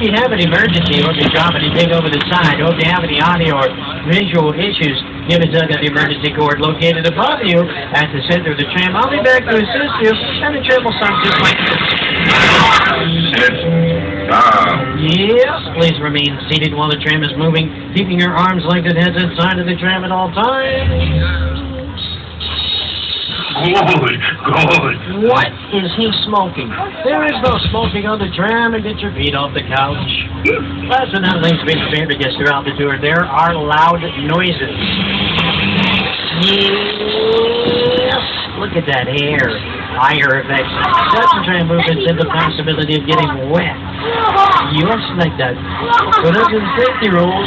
if you have an emergency, or if you drop it and take over the side, or if you have any audio or visual issues, give a tug at the emergency cord located above you at the center of the tram. I'll be back to assist you, and the tram will sound just like this. Yes, please remain seated while the tram is moving, keeping your arms lengthened heads inside of the tram at all times. Good. What is he smoking? There is no smoking on the tram, and get your feet off the couch. Last but not least, be prepared to guess throughout the tour. There are loud noises. Yes, look at that hair. Fire effects. Sudden tram movements and the possibility of getting wet. Yes, like that. But under the safety rules,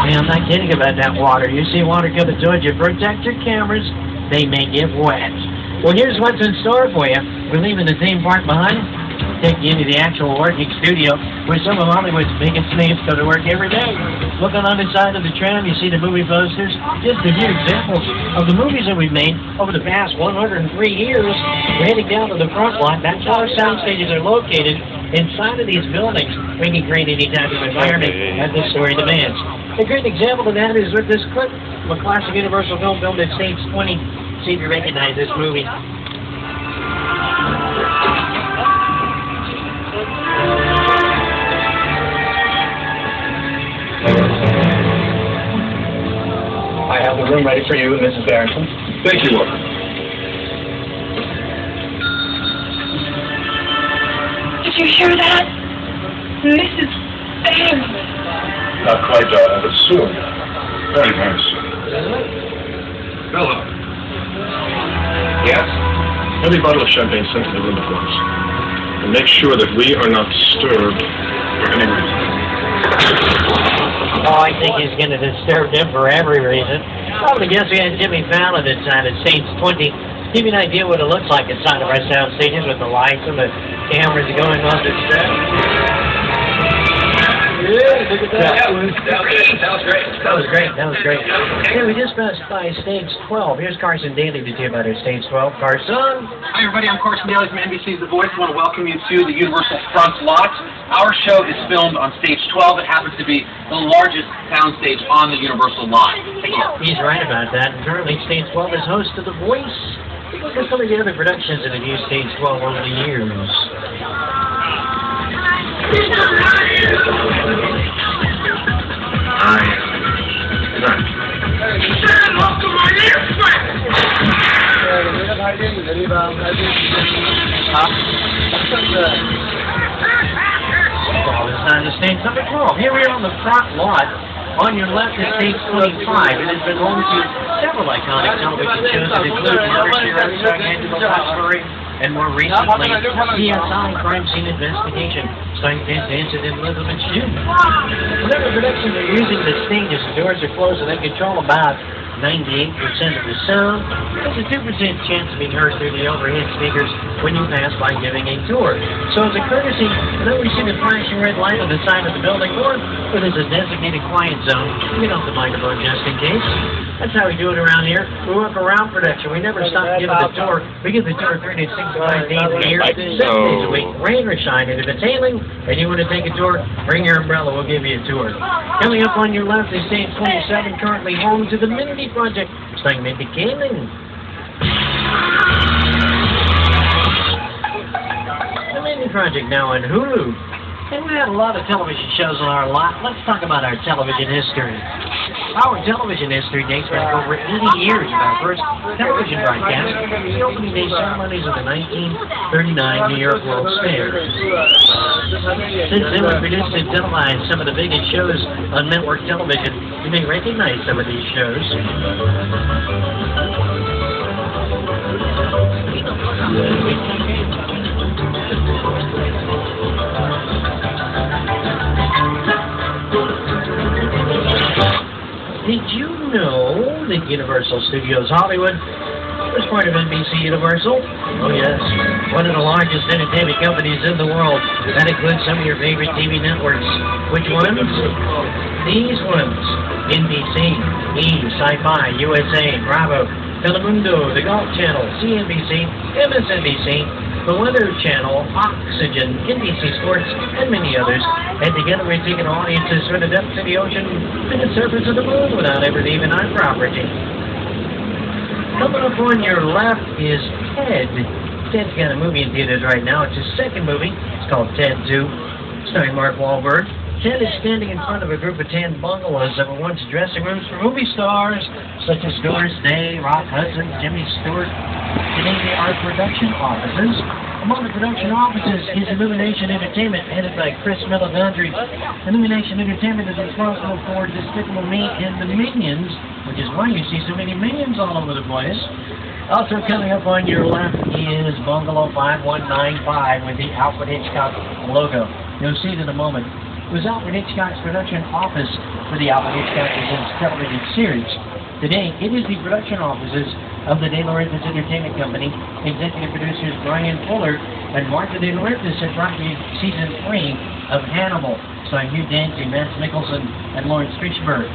hey, I'm not kidding about that water. You see water coming towards you, protect your cameras. They may get wet. Well, here's what's in store for you. We're leaving the theme park behind, taking you into the actual working studio where some of Hollywood's biggest names go to work every day. Looking on the side of the tram, you see the movie posters. Just a few examples of the movies that we've made over the past 103 years. We're heading down to the front lot. That's how our sound stages are located inside of these buildings. We can create any type of environment as the story demands. A great example of that is with this clip of a classic Universal film filmed at Stage 20. See if you recognize this movie. I have the room ready for you, Mrs. Barrington. Thank you, Walker. Did you hear that? Mrs. Barrington. Not quite, darling, but soon. Very, very soon. Philip. Yes? Every bottle of champagne sent to the room at once. And make sure that we are not disturbed for any reason. Oh, I think he's going to disturb them for every reason. I would guess we had Jimmy Fallon inside at Stage 20. Give you an idea what it looks like inside of our sound stages with the lights and the cameras going on the set. Yeah, look at that. That was great. That was great. Hey, we just passed by Stage 12. Here's Carson Daly to tell you about our Stage 12. Carson? Hi, everybody. I'm Carson Daly from NBC's The Voice. I want to welcome you to the Universal Front Lot. Our show is filmed on Stage 12. It happens to be the largest sound stage on the Universal lot. He's right about that. And currently, Stage 12 is host of The Voice. Look at some of the other productions that have used Stage 12 over the years. Well, it's not the stage number 12. Here we are on the front lot. On your left is Stage 25. It has been home to several iconic television shows that include Murder, She Wrote, Angela Story, and more recently, CSI Crime Scene Investigation, starring Ted Danson and Elizabeth Shue. Whenever productions are using the stage as the doors are closed and they control about 98% of the sound, there's a 2% chance of being heard through the overhead speakers when you pass by giving a tour. So as a courtesy, whenever we see the flashing red light on the side of the building or where there's a designated quiet zone, we get off the microphone just in case. That's how we do it around here. We work around production. We never stop giving the tour. We give the tour 365 days a year, 7 days a week, rain or shine. And if it's hailing and you want to take a tour, bring your umbrella. We'll give you a tour. Coming up on your left is Stage 27, currently home to the Mindy Project, starring Mindy Kaling. The Mindy Project now on Hulu. And we had a lot of television shows on our lot. Let's talk about our television history. Our television history dates back over 80 years of our first television broadcast, the opening day ceremonies of the 1939 New York World's Fair. Since then, we produced and televised some of the biggest shows on network television. You may recognize some of these shows. Did you know that Universal Studios Hollywood is part of NBC Universal? Oh yes, one of the largest entertainment companies in the world. That includes some of your favorite TV networks. Which ones? These ones. NBC, E, Sci-Fi, USA, Bravo, Telemundo, The Golf Channel, CNBC, MSNBC, the Weather Channel, Oxygen, NBC Sports, and many others. And together we've taken audiences from the depths of the ocean to the surface of the moon without ever leaving our property. Coming up on your left is Ted. Ted's got a movie in theaters right now. It's his second movie. It's called Ted 2, starring Mark Wahlberg. Ted is standing in front of a group of tan bungalows that were once dressing rooms for movie stars such as Doris Day, Rock Hudson, Jimmy Stewart. Today they are production offices. Among the production offices is Illumination Entertainment, headed by Chris Meledandri. Illumination Entertainment is responsible for Despicable Me and the Minions, which is why you see so many Minions all over the place. Also coming up on your left is Bungalow 5195 with the Alfred Hitchcock logo. You'll see it in a moment. It was Alfred Hitchcock's production office for the Alfred Hitchcock Presents television series. Today, it is the production offices of the De Laurentiis Entertainment Company. Executive producers Brian Fuller and Martha De Laurentiis have brought you season 3 of Hannibal, starring Hugh Dancy, Mads Mikkelsen, and Lawrence Fishburne.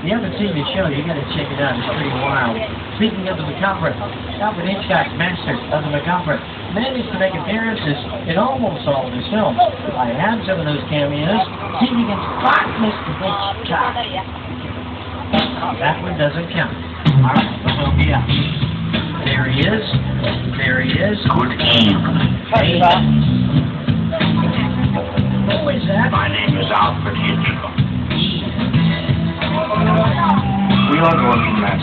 If you haven't seen the show, you got to check it out. It's pretty wild. Speaking of the macabre, Alfred Hitchcock, master of the macabre, managed to make appearances in almost all of his films. I have some of those cameos. See if you can spot Mr. Hitchcock. That one doesn't count. All right, so yeah. There he is. There he is. Good evening. Hey. Who is that? My name is Alfred Hitchcock. We are going to that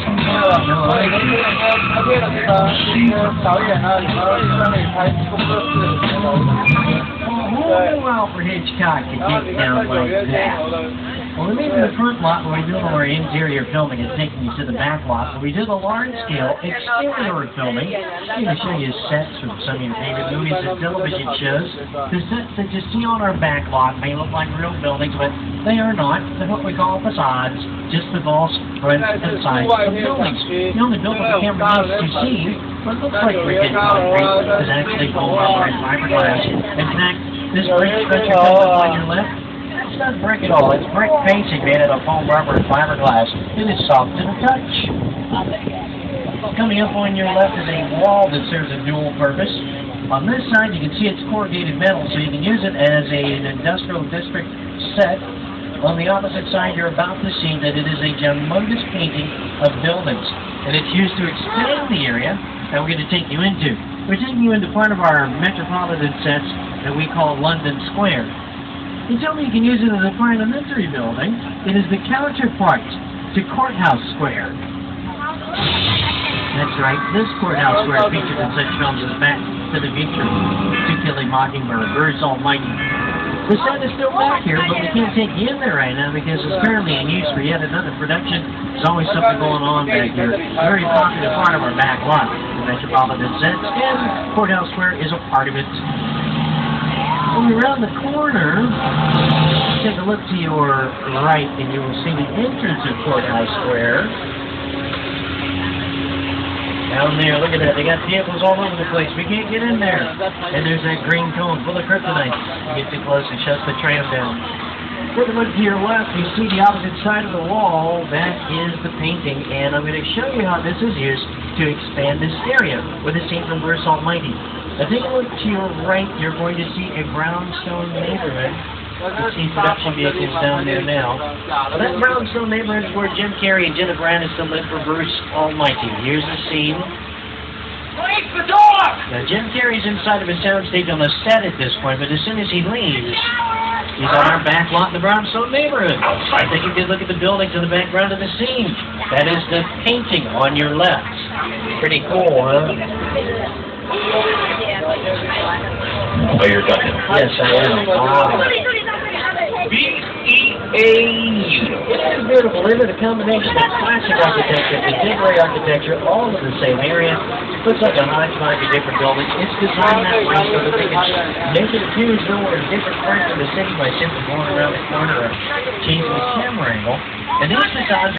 Who knew Alfred Hitchcock could get down like that? Well, we leave the front lot where we do all our interior filming and taking you to the back lot where we do the large-scale exterior filming. I'm going to show you sets from some of your favorite movies and television shows. The sets that you see on our back lot may look like real buildings, but they are not. They're what we call facades, just the false fronts and sides of buildings. The only building the camera needs to see what looks like brick and concrete is actually foam rubber and fiberglass. In fact, this brick structure comes up on your left. It's not brick at all. It's brick facing made out of foam rubber and fiberglass. It is soft to the touch. Coming up on your left is a wall that serves a dual purpose. On this side, you can see it's corrugated metal, so you can use it as an industrial district set. On the opposite side, you're about to see that it is a humongous painting of buildings, and it's used to expand the area that we're going to take you into. We're taking you into part of our metropolitan sets that we call London Square. You tell me you can use it as a parliamentary building. It is the counterpart to Courthouse Square. That's right, this Courthouse Square featured in such films as Back to the Future, To Kill a Mockingbird, Birds Almighty. The set is still back here, but we can't take you in there right now because it's currently in use for yet another production. There's always something going on back here. A very popular part of our back lot, the metropolitan sets, and Courthouse Square is a part of it. When you're around the corner, take a look to your right and you will see the entrance of Courthouse Square. Down there, look at that. They got vehicles all over the place. We can't get in there. And there's that green cone full of kryptonite. You get too close, it shuts the tram down. Take a look to your left. You see the opposite side of the wall. That is the painting. And I'm going to show you how this is used to expand this area with a scene from Bruce Almighty. Now take a look to your right, you're going to see a brownstone neighborhood. You see production vehicles down there now. That brownstone neighborhood is where Jim Carrey and Jennifer Aniston live for Bruce Almighty. Here's the scene. Police, the door! Now Jim Carrey's inside of a soundstage on the set at this point, but as soon as he leaves, he's on our back lot in the brownstone neighborhood. I think you can look at the buildings in the background of the scene. That is the painting on your left. Pretty cool, huh? Oh, you're done. Yes, I am. Wow. B-E-A-U. It is beautiful. Isn't it? A combination of classic architecture, contemporary architecture, all in the same area. Looks like a hodgepodge of different buildings. It's designed that way so that they can make it appear as though we're in different parts of the city by simply going around the corner and changing the camera angle. And these facades